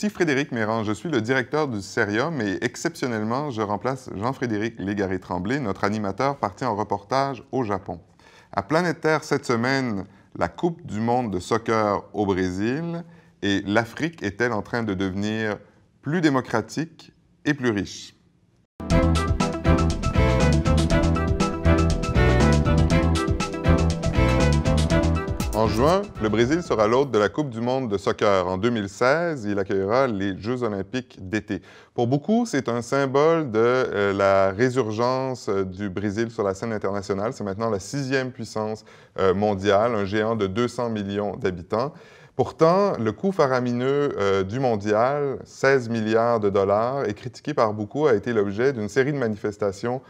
Ici Frédéric Méran, je suis le directeur du Cerium et exceptionnellement, je remplace Jean-Frédéric Légaré-Tremblay, notre animateur parti en reportage au Japon. À Planète Terre cette semaine, la Coupe du monde de soccer au Brésil et l'Afrique est-elle en train de devenir plus démocratique et plus riche? En juin, le Brésil sera l'hôte de la Coupe du monde de soccer. En 2016, il accueillera les Jeux olympiques d'été. Pour beaucoup, c'est un symbole de la résurgence du Brésil sur la scène internationale. C'est maintenant la 6e puissance mondiale, un géant de 200 millions d'habitants. Pourtant, le coût faramineux du mondial, 16 milliards de dollars, est critiqué par beaucoup, a été l'objet d'une série de manifestations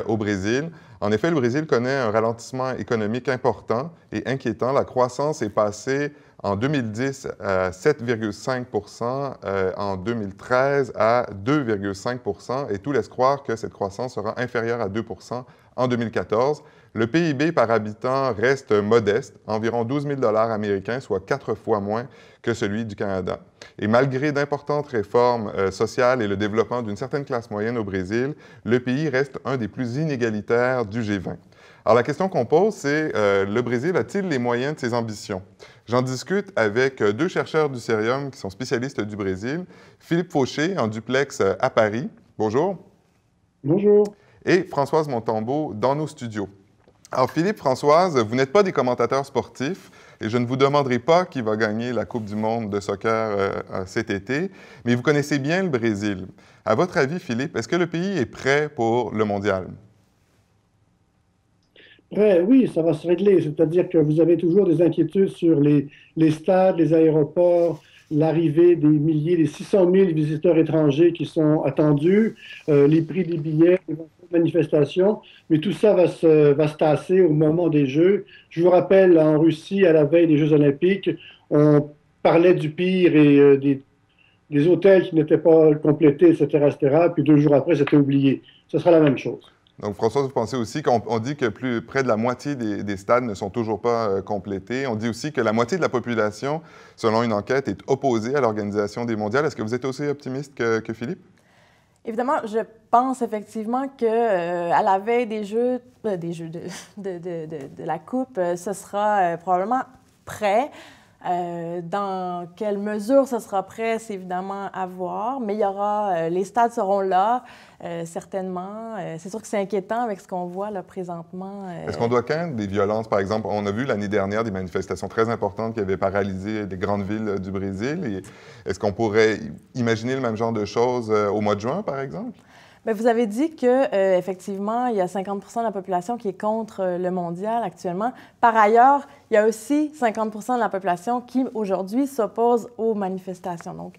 au Brésil. En effet, le Brésil connaît un ralentissement économique important et inquiétant. La croissance est passée en 2010 à 7,5 %, en 2013 à 2,5 % et tout laisse croire que cette croissance sera inférieure à 2 % en 2014. Le PIB par habitant reste modeste, environ 12 000 $ américains, soit 4 fois moins que celui du Canada. Et malgré d'importantes réformes sociales et le développement d'une certaine classe moyenne au Brésil, le pays reste un des plus inégalitaires du G20. Alors la question qu'on pose, c'est le Brésil a-t-il les moyens de ses ambitions? J'en discute avec deux chercheurs du Cerium qui sont spécialistes du Brésil, Philippe Fauché, en duplex à Paris. Bonjour. Bonjour. Et Françoise Montembeault dans nos studios. Alors, Philippe, Françoise, vous n'êtes pas des commentateurs sportifs et je ne vous demanderai pas qui va gagner la Coupe du monde de soccer cet été, mais vous connaissez bien le Brésil. À votre avis, Philippe, est-ce que le pays est prêt pour le mondial? Prêt, oui, ça va se régler. C'est-à-dire que vous avez toujours des inquiétudes sur les stades, les aéroports, l'arrivée des milliers, des 600 000 visiteurs étrangers qui sont attendus, les prix des billets, les manifestations, mais tout ça va se tasser au moment des Jeux. Je vous rappelle, en Russie, à la veille des Jeux olympiques, on parlait du pire et des hôtels qui n'étaient pas complétés, etc., etc., puis 2 jours après, c'était oublié. Ce sera la même chose. Donc, Françoise, vous pensez aussi qu'on dit que près de la moitié des stades ne sont toujours pas complétés. On dit aussi que la moitié de la population, selon une enquête, est opposée à l'organisation des mondiales. Est-ce que vous êtes aussi optimiste que Philippe? Évidemment, je pense effectivement qu'à la veille des Jeux, de la Coupe, ce sera probablement prêt. Dans quelle mesure ce sera prêt, c'est évidemment à voir, mais il y aura, les stades seront là, certainement. C'est sûr que c'est inquiétant avec ce qu'on voit là présentement. Est-ce qu'on doit craindre des violences, par exemple? On a vu l'année dernière des manifestations très importantes qui avaient paralysé des grandes villes du Brésil. Est-ce qu'on pourrait imaginer le même genre de choses au mois de juin, par exemple? Bien, vous avez dit que effectivement, il y a 50 % de la population qui est contre le mondial actuellement. Par ailleurs, il y a aussi 50 % de la population qui, aujourd'hui, s'oppose aux manifestations. Donc,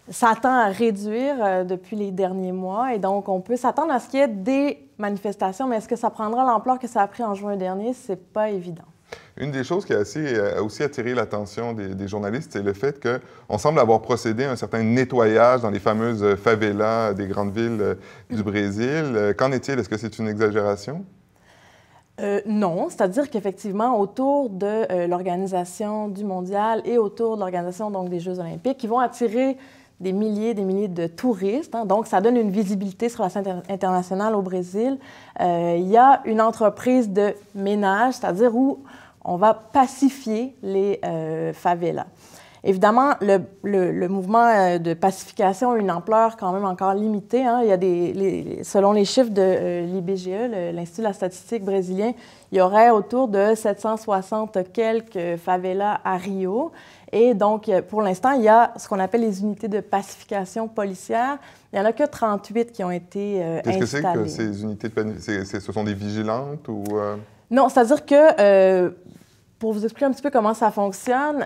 ça tend à réduire depuis les derniers mois et donc on peut s'attendre à ce qu'il y ait des manifestations, mais est-ce que ça prendra l'ampleur que ça a pris en juin dernier? C'est pas évident. Une des choses qui a aussi attiré l'attention des journalistes, c'est le fait qu'on semble avoir procédé à un certain nettoyage dans les fameuses favelas des grandes villes du Brésil. Qu'en est-il? Est-ce que c'est une exagération? Non, c'est-à-dire qu'effectivement, autour de l'organisation du mondial et autour de l'organisation donc, des Jeux olympiques, qui vont attirer des milliers de touristes. Hein, donc, ça donne une visibilité sur la scène internationale au Brésil. Il y a une entreprise de ménage, c'est-à-dire où on va pacifier les favelas. Évidemment, le mouvement de pacification a une ampleur quand même encore limitée. Hein. Il y a selon les chiffres de l'IBGE, l'Institut de la statistique brésilien, il y aurait autour de 760 quelques favelas à Rio. Et donc, pour l'instant, il y a ce qu'on appelle les unités de pacification policière. Il n'y en a que 38 qui ont été installées. Qu'est-ce que c'est que ces unités de pacification? Ce sont des vigilantes ou... Non, c'est-à-dire que... Pour vous expliquer un petit peu comment ça fonctionne,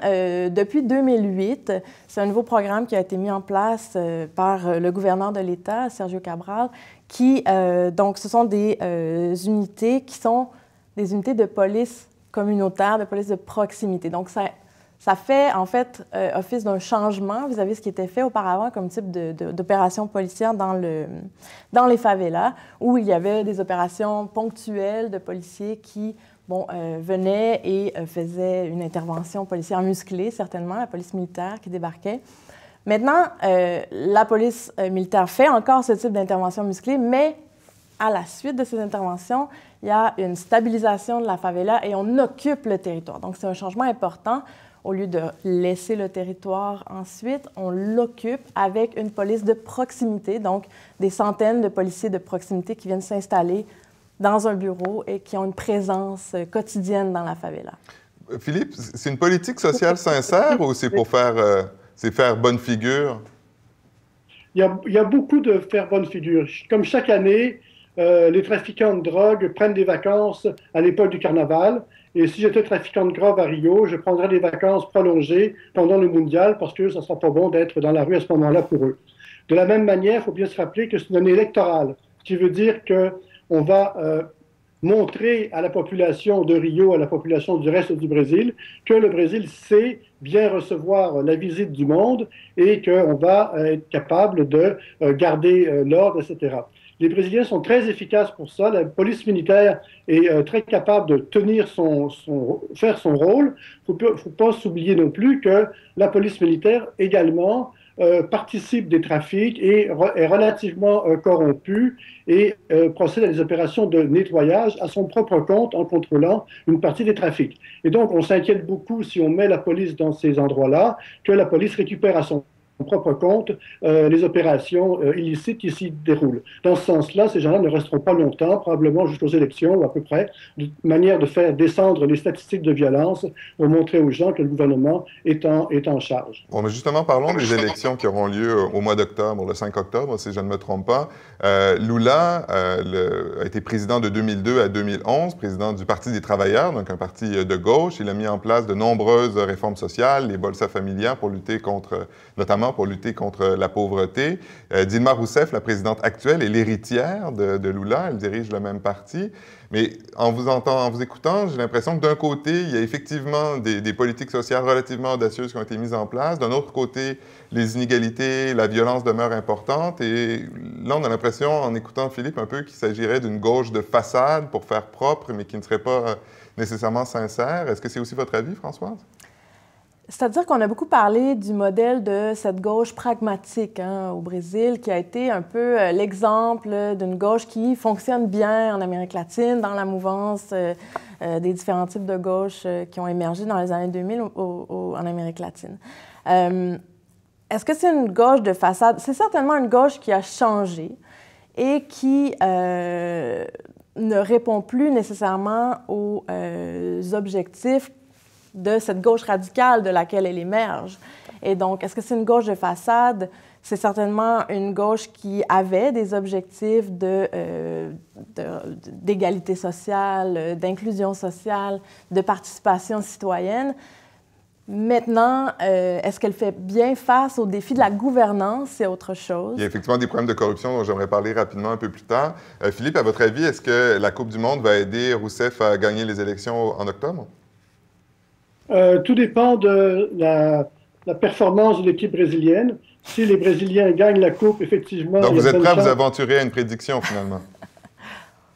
depuis 2008, c'est un nouveau programme qui a été mis en place par le gouverneur de l'État, Sergio Cabral, donc, ce sont des unités qui sont des unités de police communautaire, de police de proximité. Donc, ça fait, en fait, office d'un changement vis-à-vis ce qui était fait auparavant comme type d'opération policière dans les favelas, où il y avait des opérations ponctuelles de policiers qui venaient et faisaient une intervention policière musclée, certainement, la police militaire qui débarquait. Maintenant, la police militaire fait encore ce type d'intervention musclée, mais à la suite de ces interventions, il y a une stabilisation de la favela et on occupe le territoire. Donc, c'est un changement important. Au lieu de laisser le territoire ensuite, on l'occupe avec une police de proximité, donc des centaines de policiers de proximité qui viennent s'installer dans un bureau et qui ont une présence quotidienne dans la favela. Philippe, c'est une politique sociale sincère ou c'est pour faire bonne figure? Il y a beaucoup de faire bonne figure. Comme chaque année, les trafiquants de drogue prennent des vacances à l'époque du carnaval. Et si j'étais trafiquant de drogue à Rio, je prendrais des vacances prolongées pendant le mondial parce que ça ne sera pas bon d'être dans la rue à ce moment-là pour eux. De la même manière, il faut bien se rappeler que c'est une année électorale, ce qui veut dire qu'on va montrer à la population de Rio, à la population du reste du Brésil, que le Brésil sait bien recevoir la visite du monde et qu'on va être capable de garder l'ordre, etc. Les Brésiliens sont très efficaces pour ça. La police militaire est très capable de faire son rôle. Il ne faut pas s'oublier non plus que la police militaire également participe des trafics et est relativement corrompue et procède à des opérations de nettoyage à son propre compte en contrôlant une partie des trafics. Et donc, on s'inquiète beaucoup si on met la police dans ces endroits-là, que la police récupère à son propre compte les opérations illicites qui s'y déroulent. Dans ce sens-là, ces gens-là ne resteront pas longtemps, probablement jusqu'aux élections ou à peu près, de manière de faire descendre les statistiques de violence pour montrer aux gens que le gouvernement est en charge. Bon, mais justement, parlons des élections qui auront lieu au mois d'octobre, le 5 octobre, si je ne me trompe pas. Lula a été président de 2002 à 2011, président du Parti des travailleurs, donc un parti de gauche. Il a mis en place de nombreuses réformes sociales, les Bolsa Familia pour lutter notamment pour lutter contre la pauvreté. Dilma Rousseff, la présidente actuelle, est l'héritière de Lula. Elle dirige le même parti. Mais en vous écoutant, j'ai l'impression que d'un côté, il y a effectivement des politiques sociales relativement audacieuses qui ont été mises en place. D'un autre côté, les inégalités, la violence demeurent importantes. Et là, on a l'impression, en écoutant Philippe, un peu qu'il s'agirait d'une gauche de façade pour faire propre, mais qui ne serait pas nécessairement sincère. Est-ce que c'est aussi votre avis, Françoise? C'est-à-dire qu'on a beaucoup parlé du modèle de cette gauche pragmatique au Brésil, qui a été un peu l'exemple d'une gauche qui fonctionne bien en Amérique latine, dans la mouvance des différents types de gauche qui ont émergé dans les années 2000 en Amérique latine. Est-ce que c'est une gauche de façade? C'est certainement une gauche qui a changé et qui ne répond plus nécessairement aux objectifs de cette gauche radicale de laquelle elle émerge. Et donc, est-ce que c'est une gauche de façade? C'est certainement une gauche qui avait des objectifs d'égalité sociale, d'inclusion sociale, de participation citoyenne. Maintenant, est-ce qu'elle fait bien face aux défis de la gouvernance? C'est autre chose. Il y a effectivement des problèmes de corruption dont j'aimerais parler rapidement un peu plus tard. Philippe, à votre avis, est-ce que la Coupe du Monde va aider Rousseff à gagner les élections en octobre? Tout dépend de la performance de l'équipe brésilienne. Si les Brésiliens gagnent la Coupe, effectivement... Donc, vous êtes prêt à vous aventurer à une prédiction, finalement?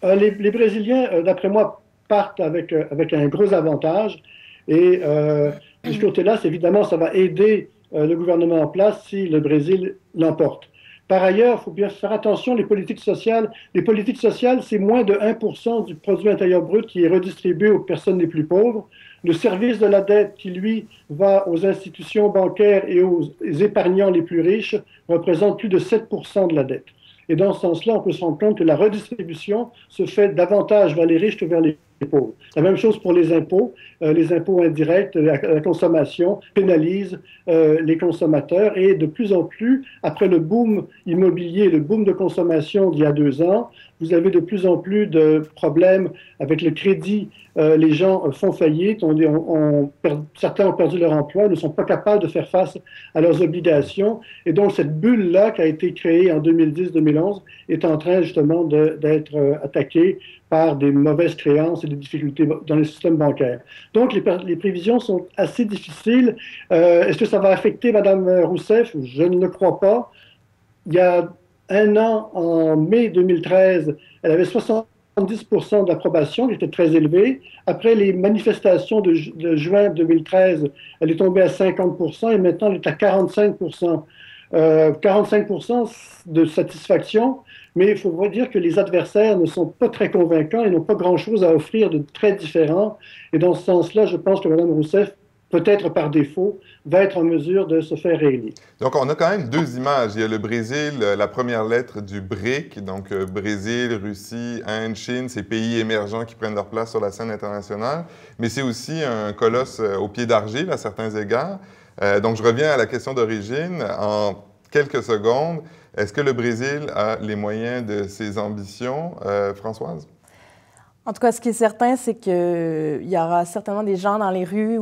Les Brésiliens, d'après moi, partent avec un gros avantage. Et de ce côté-là, évidemment, ça va aider le gouvernement en place si le Brésil l'emporte. Par ailleurs, il faut bien faire attention, les politiques sociales, c'est moins de 1% du produit intérieur brut qui est redistribué aux personnes les plus pauvres. Le service de la dette qui, lui, va aux institutions bancaires et aux épargnants les plus riches représente plus de 7% de la dette. Et dans ce sens-là, on peut se rendre compte que la redistribution se fait davantage vers les riches que vers les pauvres. La même chose pour les impôts. Les impôts indirects, la consommation pénalisent les consommateurs et de plus en plus, après le boom immobilier, le boom de consommation d'il y a 2 ans, vous avez de plus en plus de problèmes avec le crédit. Les gens font faillite, certains ont perdu leur emploi, ne sont pas capables de faire face à leurs obligations. Et donc, cette bulle-là qui a été créée en 2010-2011 est en train justement d'être attaquée par des mauvaises créances et des difficultés dans le système bancaire. Donc, les prévisions sont assez difficiles. Est-ce que ça va affecter Mme Rousseff? Je ne le crois pas. Il y a 1 an, en mai 2013, elle avait 70 70% d'approbation, qui était très élevée. Après les manifestations de juin 2013, elle est tombée à 50% et maintenant elle est à 45%. 45% de satisfaction, mais il faut dire que les adversaires ne sont pas très convaincants et n'ont pas grand-chose à offrir de très différent. Et dans ce sens-là, je pense que Mme Rousseff, peut-être par défaut, va être en mesure de se faire réélire. Donc, on a quand même deux images. Il y a le Brésil, la première lettre du BRIC, donc Brésil, Russie, Inde, Chine, ces pays émergents qui prennent leur place sur la scène internationale. Mais c'est aussi un colosse au pied d'argile à certains égards. Donc, je reviens à la question d'origine. En quelques secondes, est-ce que le Brésil a les moyens de ses ambitions, Françoise? En tout cas, ce qui est certain, c'est qu'il y aura certainement des gens dans les rues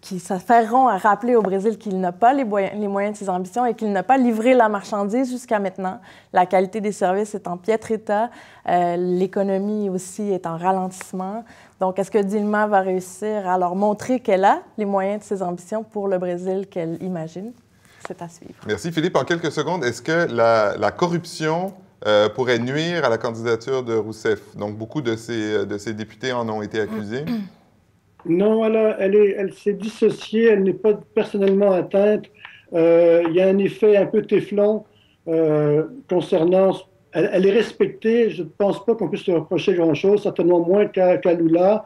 qui s'affaireront à rappeler au Brésil qu'il n'a pas les moyens de ses ambitions et qu'il n'a pas livré la marchandise jusqu'à maintenant. La qualité des services est en piètre état. L'économie aussi est en ralentissement. Donc, est-ce que Dilma va réussir à leur montrer qu'elle a les moyens de ses ambitions pour le Brésil qu'elle imagine? C'est à suivre. Merci, Philippe. En quelques secondes, est-ce que la corruption pourrait nuire à la candidature de Rousseff? Donc, beaucoup de ces députés en ont été accusés. Non, elle s'est dissociée, elle n'est pas personnellement atteinte. Il y a un effet un peu téflon concernant... Elle est respectée, je ne pense pas qu'on puisse lui reprocher grand-chose, certainement moins qu'à Lula.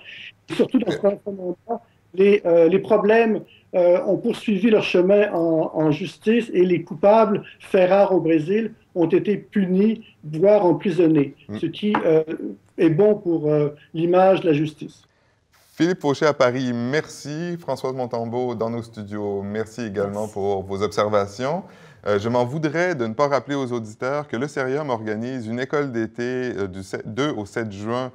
Et surtout dans ce moment-là, les problèmes ont poursuivi leur chemin en justice et les coupables, faits rares au Brésil, ont été punis, voire emprisonnés, ce qui est bon pour l'image de la justice. Philippe Fauché à Paris, merci. Françoise Montembeault dans nos studios, merci également pour vos observations. Je m'en voudrais de ne pas rappeler aux auditeurs que le Cerium organise une école d'été du 2 au 7 juin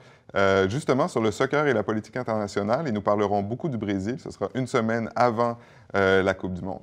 justement sur le soccer et la politique internationale et nous parlerons beaucoup du Brésil. Ce sera une semaine avant la Coupe du Monde.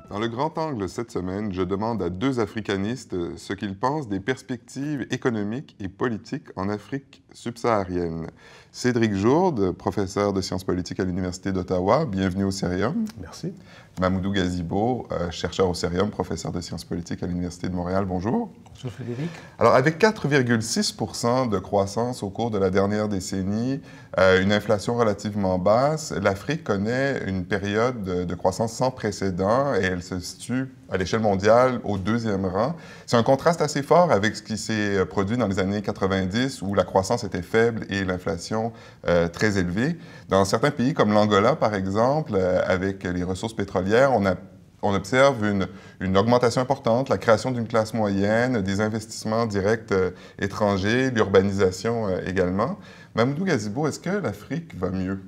Dans le grand angle cette semaine, je demande à deux africanistes ce qu'ils pensent des perspectives économiques et politiques en Afrique subsaharienne. Cédric Jourde, professeur de sciences politiques à l'Université d'Ottawa, bienvenue au Cerium. Merci. Mamoudou Gazibo, chercheur au Cerium, professeur de sciences politiques à l'Université de Montréal, bonjour. Bonjour Frédéric. Alors, avec 4,6% de croissance au cours de la dernière décennie, une inflation relativement basse, l'Afrique connaît une période de croissance sans précédent et elle se situe à l'échelle mondiale au deuxième rang. C'est un contraste assez fort avec ce qui s'est produit dans les années 90 où la croissance était faible et l'inflation très élevée. Dans certains pays comme l'Angola, par exemple, avec les ressources pétrolières, on observe une augmentation importante, la création d'une classe moyenne, des investissements directs étrangers, l'urbanisation également. Mamoudou Gazibo, est-ce que l'Afrique va mieux?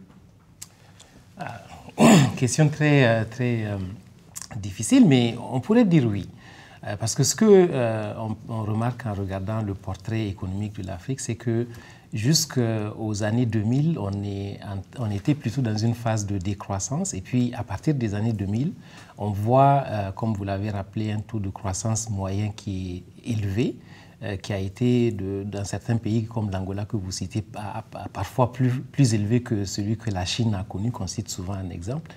Question très difficile, mais on pourrait dire oui. Parce que ce qu'on remarque en regardant le portrait économique de l'Afrique, c'est que jusqu'aux années 2000, on était plutôt dans une phase de décroissance. Et puis, à partir des années 2000, on voit, comme vous l'avez rappelé, un taux de croissance moyen qui est élevé, qui a été, dans certains pays comme l'Angola que vous citez, parfois plus élevé que celui que la Chine a connu, qu'on cite souvent un exemple.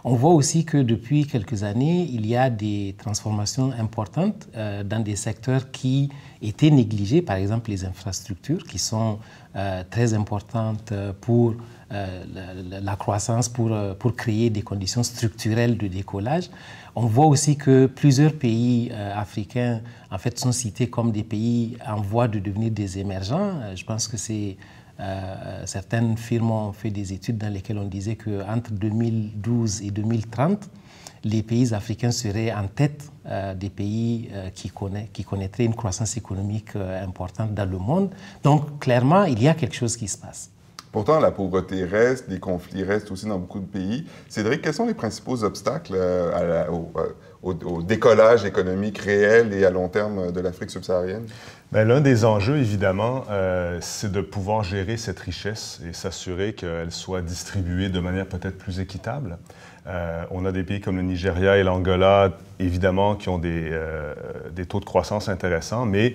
On voit aussi que depuis quelques années, il y a des transformations importantes dans des secteurs qui étaient négligés, par exemple les infrastructures, qui sont très importantes pour la croissance, pour créer des conditions structurelles de décollage. On voit aussi que plusieurs pays africains en fait, sont cités comme des pays en voie de devenir des émergents. Je pense que c'est... certaines firmes ont fait des études dans lesquelles on disait qu'entre 2012 et 2030, les pays africains seraient en tête des pays qui connaîtraient une croissance économique importante dans le monde. Donc, clairement, il y a quelque chose qui se passe. Pourtant, la pauvreté reste, les conflits restent aussi dans beaucoup de pays. Cédric, quels sont les principaux obstacles au décollage économique réel et à long terme de l'Afrique subsaharienne? L'un des enjeux, évidemment, c'est de pouvoir gérer cette richesse et s'assurer qu'elle soit distribuée de manière peut-être plus équitable. On a des pays comme le Nigeria et l'Angola, évidemment, qui ont des taux de croissance intéressants, mais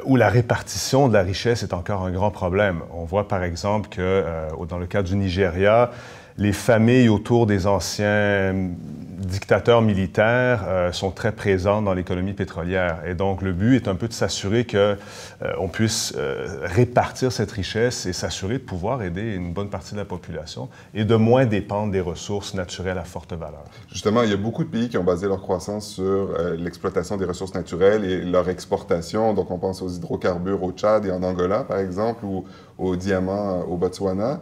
où la répartition de la richesse est encore un grand problème. On voit, par exemple, que dans le cas du Nigeria, les familles autour des anciens dictateurs militaires sont très présentes dans l'économie pétrolière. Et donc, le but est un peu de s'assurer qu'on puisse répartir cette richesse et s'assurer de pouvoir aider une bonne partie de la population et de moins dépendre des ressources naturelles à forte valeur. Justement, il y a beaucoup de pays qui ont basé leur croissance sur l'exploitation des ressources naturelles et leur exportation. Donc, on pense aux hydrocarbures au Tchad et en Angola, par exemple, ou aux diamants au Botswana.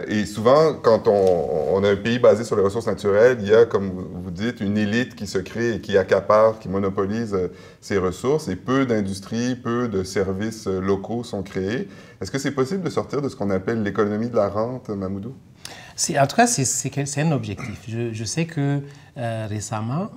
Et souvent, quand on a un pays basé sur les ressources naturelles, il y a, comme vous dites, une élite qui se crée et qui accapare, qui monopolise ces ressources, et peu d'industries, peu de services locaux sont créés. Est-ce que c'est possible de sortir de ce qu'on appelle l'économie de la rente, Mamoudou? En tout cas, c'est un objectif. Je sais que récemment,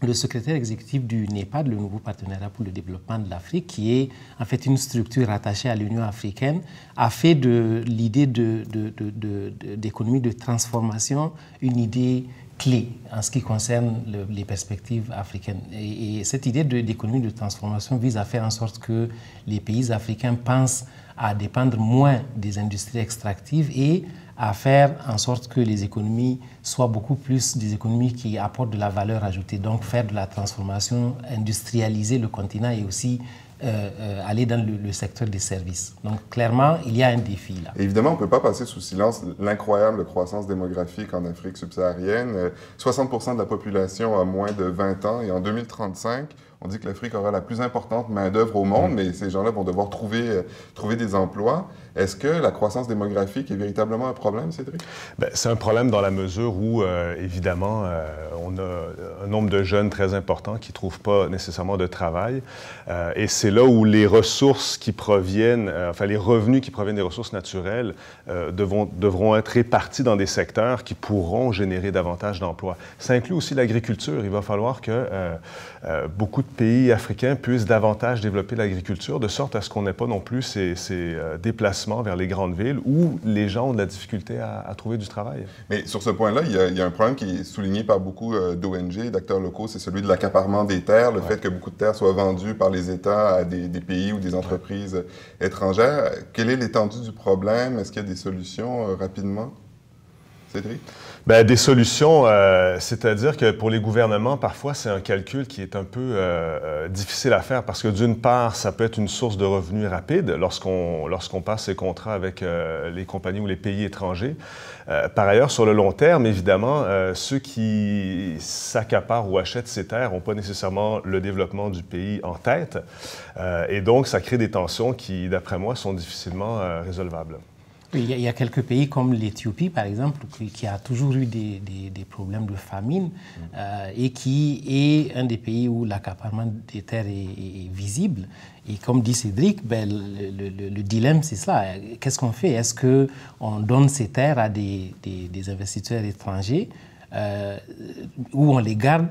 le secrétaire exécutif du NEPAD, le nouveau partenariat pour le développement de l'Afrique, qui est en fait une structure rattachée à l'Union africaine, a fait de l'idée d'économie de transformation une idée clé en ce qui concerne les perspectives africaines. Et cette idée d'économie de transformation vise à faire en sorte que les pays africains pensent à dépendre moins des industries extractives et à faire en sorte que les économies soient beaucoup plus des économies qui apportent de la valeur ajoutée, donc faire de la transformation, industrialiser le continent et aussi aller dans le secteur des services. Donc clairement, il y a un défi là. Et évidemment, on ne peut pas passer sous silence l'incroyable croissance démographique en Afrique subsaharienne. 60% de la population a moins de 20 ans et en 2035, on dit que l'Afrique aura la plus importante main-d'œuvre au monde, mais ces gens-là vont devoir trouver des emplois. Est-ce que la croissance démographique est véritablement un problème, Cédric? Bien, c'est un problème dans la mesure où, évidemment, on a un nombre de jeunes très important qui ne trouvent pas nécessairement de travail. Et c'est là où les ressources qui proviennent, enfin les revenus qui proviennent des ressources naturelles devront être répartis dans des secteurs qui pourront générer davantage d'emplois. Ça inclut aussi l'agriculture. Il va falloir que beaucoup de pays africains puissent davantage développer l'agriculture, de sorte à ce qu'on n'ait pas non plus ces déplacements vers les grandes villes où les gens ont de la difficulté à trouver du travail. Mais sur ce point-là, il y a un problème qui est souligné par beaucoup d'ONG, d'acteurs locaux, c'est celui de l'accaparement des terres, le fait que beaucoup de terres soient vendues par les États à des pays ou des entreprises étrangères. Quelle est l'étendue du problème? Est-ce qu'il y a des solutions rapidement? Cédric? Bien, des solutions, c'est-à-dire que pour les gouvernements, parfois, c'est un calcul qui est un peu difficile à faire parce que d'une part, ça peut être une source de revenus rapide lorsqu'on passe ces contrats avec les compagnies ou les pays étrangers. Par ailleurs, sur le long terme, évidemment, ceux qui s'accaparent ou achètent ces terres n'ont pas nécessairement le développement du pays en tête. Et donc, ça crée des tensions qui, d'après moi, sont difficilement résolvables. Oui, il y a quelques pays comme l'Éthiopie, par exemple, qui a toujours eu des problèmes de famine et qui est un des pays où l'accaparement des terres est visible. Et comme dit Cédric, ben, le dilemme, c'est cela. Qu'est-ce qu'on fait? Est-ce qu'on donne ces terres à des investisseurs étrangers ou on les garde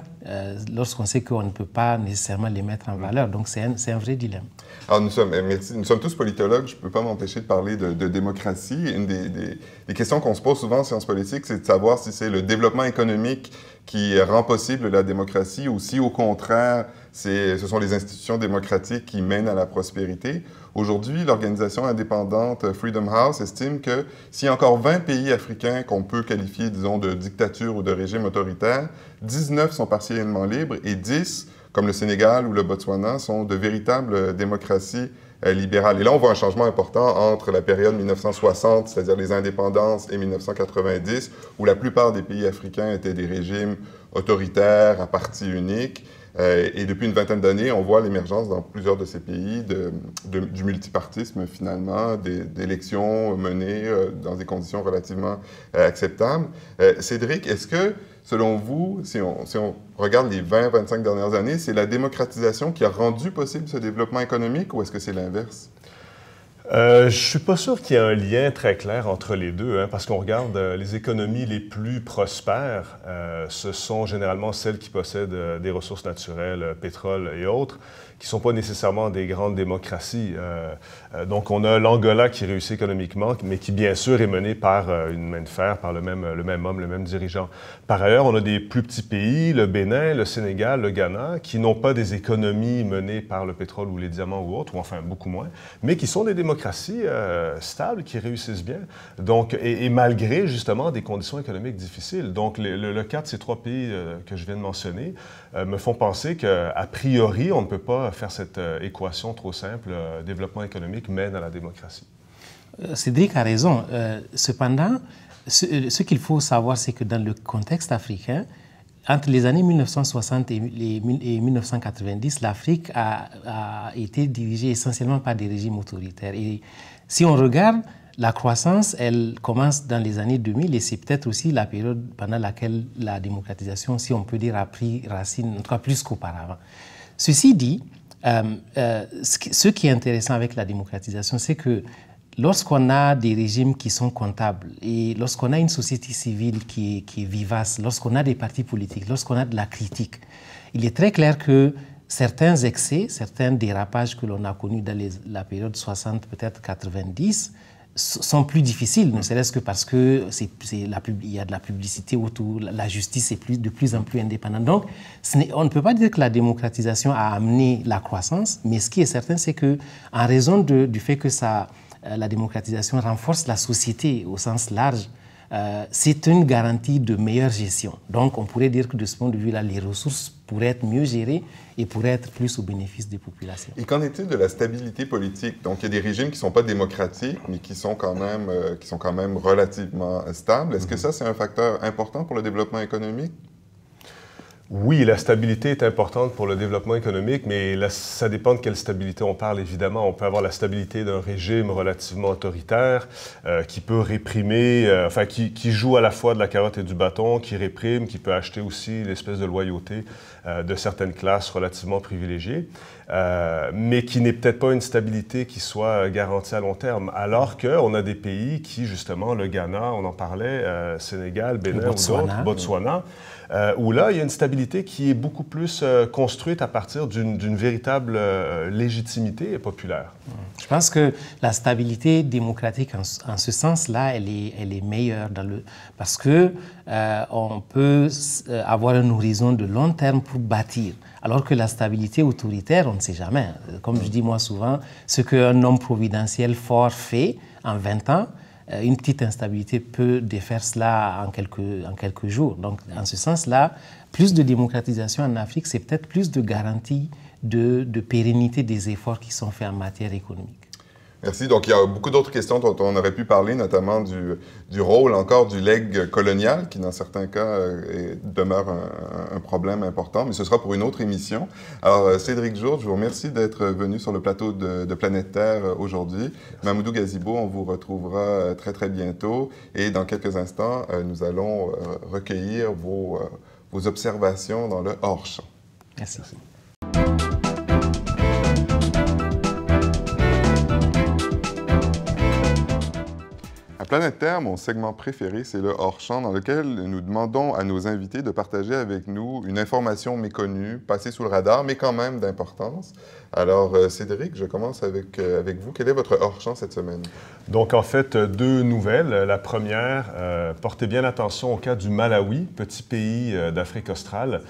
lorsqu'on sait qu'on ne peut pas nécessairement les mettre en valeur? Donc, c'est un vrai dilemme. Alors, nous sommes tous politologues, je ne peux pas m'empêcher de parler de démocratie. Une des questions qu'on se pose souvent en sciences politiques, c'est de savoir si c'est le développement économique qui rend possible la démocratie ou si, au contraire, ce sont les institutions démocratiques qui mènent à la prospérité. Aujourd'hui, l'organisation indépendante Freedom House estime que s'il y a encore 20 pays africains qu'on peut qualifier, disons, de dictature ou de régime autoritaire, 19 sont partiellement libres et 10, comme le Sénégal ou le Botswana, sont de véritables démocraties libérales. Et là, on voit un changement important entre la période 1960, c'est-à-dire les indépendances, et 1990, où la plupart des pays africains étaient des régimes autoritaires, à parti unique. Et depuis une vingtaine d'années, on voit l'émergence dans plusieurs de ces pays du multipartisme, finalement, d'élections menées dans des conditions relativement acceptables. Cédric, est-ce que, selon vous, si on regarde les 20-25 dernières années, c'est la démocratisation qui a rendu possible ce développement économique ou est-ce que c'est l'inverse? Je ne suis pas sûr qu'il y ait un lien très clair entre les deux, parce qu'on regarde les économies les plus prospères, ce sont généralement celles qui possèdent des ressources naturelles, pétrole et autres, qui ne sont pas nécessairement des grandes démocraties. Donc, on a l'Angola qui réussit économiquement, mais qui, bien sûr, est mené par une main de fer, par le même homme, le même dirigeant. Par ailleurs, on a des plus petits pays, le Bénin, le Sénégal, le Ghana, qui n'ont pas des économies menées par le pétrole ou les diamants ou autres, ou enfin beaucoup moins, mais qui sont des démocraties démocraties stables qui réussissent bien. Donc, et malgré justement des conditions économiques difficiles. Donc, le cas de ces 3 pays que je viens de mentionner me font penser qu'a priori, on ne peut pas faire cette équation trop simple, développement économique mène à la démocratie. Cédric a raison. Cependant, ce qu'il faut savoir, c'est que dans le contexte africain, entre les années 1960 et 1990, l'Afrique a été dirigée essentiellement par des régimes autoritaires. Et si on regarde, la croissance, elle commence dans les années 2000 et c'est peut-être aussi la période pendant laquelle la démocratisation, si on peut dire, a pris racine, en tout cas plus qu'auparavant. Ceci dit, ce qui est intéressant avec la démocratisation, c'est que lorsqu'on a des régimes qui sont comptables et lorsqu'on a une société civile qui est vivace, lorsqu'on a des partis politiques, lorsqu'on a de la critique, il est très clair que certains excès, certains dérapages que l'on a connus dans la période 60, peut-être 90, sont plus difficiles, ne serait-ce que parce que il y a de la publicité autour, la justice est de plus en plus indépendante. Donc, on ne peut pas dire que la démocratisation a amené la croissance, mais ce qui est certain, c'est que, en raison du fait que la démocratisation renforce la société au sens large, c'est une garantie de meilleure gestion. Donc, on pourrait dire que de ce point de vue-là, les ressources pourraient être mieux gérées et pourraient être plus au bénéfice des populations. Et qu'en est-il de la stabilité politique? Donc, il y a des régimes qui ne sont pas démocratiques, mais qui sont quand même relativement stables. Est-ce que ça, c'est un facteur important pour le développement économique? Oui, la stabilité est importante pour le développement économique, mais ça dépend de quelle stabilité on parle, évidemment. On peut avoir la stabilité d'un régime relativement autoritaire qui peut réprimer, qui joue à la fois de la carotte et du bâton, qui réprime, qui peut acheter aussi l'espèce de loyauté de certaines classes relativement privilégiées, mais qui n'est peut-être pas une stabilité qui soit garantie à long terme. Alors qu'on a des pays qui, justement, le Ghana, on en parlait, Sénégal, Bénin ou d'autres, Botswana, où là, il y a une stabilité qui est beaucoup plus construite à partir d'une véritable légitimité populaire. Je pense que la stabilité démocratique, en ce sens-là, elle est meilleure parce que on peut avoir un horizon de long terme pour bâtir. Alors que la stabilité autoritaire, on ne sait jamais. Comme je dis moi souvent, ce qu'un homme providentiel fort fait en 20 ans, une petite instabilité peut défaire cela en quelques jours. Donc, en ce sens-là, plus de démocratisation en Afrique, c'est peut-être plus de garantie de pérennité des efforts qui sont faits en matière économique. Merci. Donc, il y a beaucoup d'autres questions dont on aurait pu parler, notamment du rôle encore du legs colonial, qui dans certains cas demeure un problème important, mais ce sera pour une autre émission. Alors, Cédric Jourde, je vous remercie d'être venu sur le plateau de Planète Terre aujourd'hui. Mamoudou Gazibo, on vous retrouvera très, très bientôt. Et dans quelques instants, nous allons recueillir vos observations dans le hors-champ. Merci. Planète Terre, mon segment préféré, c'est le hors-champ dans lequel nous demandons à nos invités de partager avec nous une information méconnue, passée sous le radar, mais quand même d'importance. Alors, Cédric, je commence avec vous. Quel est votre hors-champ cette semaine? Donc, en fait, 2 nouvelles. La première, portez bien attention au cas du Malawi, petit pays d'Afrique australe,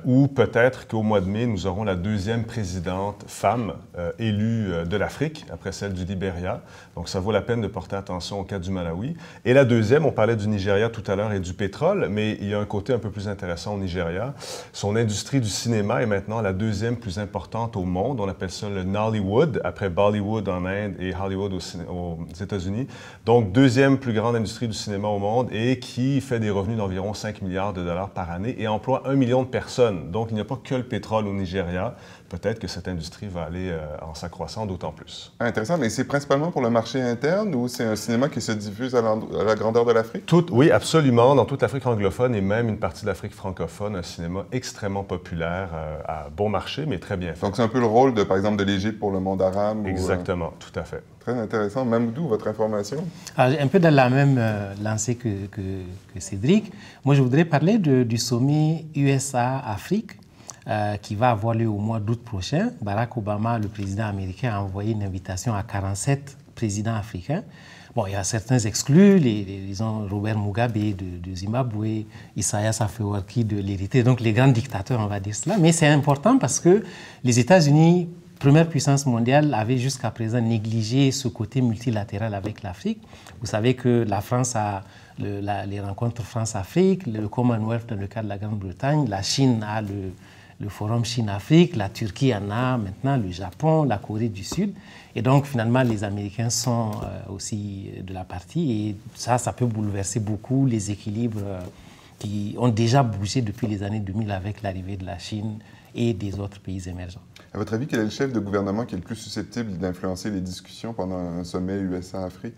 où peut-être qu'au mois de mai, nous aurons la 2e présidente femme élue de l'Afrique, après celle du Libéria. Donc, ça vaut la peine de porter attention au cas du Malawi. Et la 2e, on parlait du Nigeria tout à l'heure et du pétrole, mais il y a un côté un peu plus intéressant au Nigeria. Son industrie du cinéma est maintenant la 2e plus importante au monde. On appelle ça le Nollywood, après Bollywood en Inde et Hollywood aux États-Unis. Donc, 2e plus grande industrie du cinéma au monde et qui fait des revenus d'environ 5 milliards de dollars par année et emploie 1 million de personnes. Donc, il n'y a pas que le pétrole au Nigeria. Peut-être que cette industrie va aller en s'accroissant d'autant plus. Intéressant, mais c'est principalement pour le marché interne ou c'est un cinéma qui se diffuse à la grandeur de l'Afrique? Oui, absolument. Dans toute l'Afrique anglophone et même une partie de l'Afrique francophone, un cinéma extrêmement populaire, à bon marché, mais très bien fait. Donc, c'est un peu le rôle, par exemple, de l'Égypte pour le monde arabe? Exactement, tout à fait. Très intéressant. Mamoudou, votre information? Alors, un peu dans la même lancée que Cédric, moi, je voudrais parler du sommet USA-Afrique qui va avoir lieu au mois d'août prochain. Barack Obama, le président américain, a envoyé une invitation à 47 présidents africains. Bon, il y a certains exclus, disons Robert Mugabe de Zimbabwe, Isaias Afewerki de l'Érythrée, donc les grands dictateurs, on va dire cela. Mais c'est important parce que les États-Unis première puissance mondiale avait jusqu'à présent négligé ce côté multilatéral avec l'Afrique. Vous savez que la France a les rencontres France-Afrique, le Commonwealth dans le cas de la Grande-Bretagne, la Chine a le forum Chine-Afrique, la Turquie en a maintenant, le Japon, la Corée du Sud. Et donc, finalement, les Américains sont aussi de la partie. Et ça peut bouleverser beaucoup les équilibres qui ont déjà bougé depuis les années 2000 avec l'arrivée de la Chine et des autres pays émergents. À votre avis, quel est le chef de gouvernement qui est le plus susceptible d'influencer les discussions pendant un sommet USA-Afrique?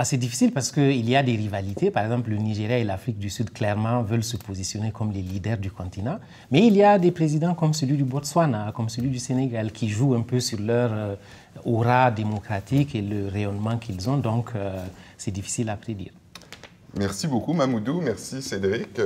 C'est difficile parce qu'il y a des rivalités. Par exemple, le Nigeria et l'Afrique du Sud, clairement, veulent se positionner comme les leaders du continent. Mais il y a des présidents comme celui du Botswana, comme celui du Sénégal, qui jouent un peu sur leur aura démocratique et le rayonnement qu'ils ont. Donc, c'est difficile à prédire. Merci beaucoup, Mamoudou. Merci, Cédric.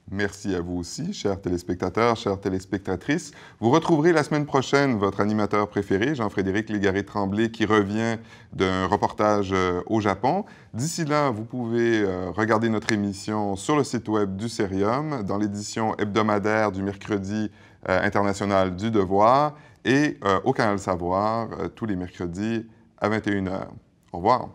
Merci à vous aussi, chers téléspectateurs, chères téléspectatrices. Vous retrouverez la semaine prochaine votre animateur préféré, Jean-Frédéric Légaré-Tremblay, qui revient d'un reportage au Japon. D'ici là, vous pouvez regarder notre émission sur le site web du Cerium, dans l'édition hebdomadaire du mercredi international du Devoir et au Canal Savoir, tous les mercredis à 21h. Au revoir.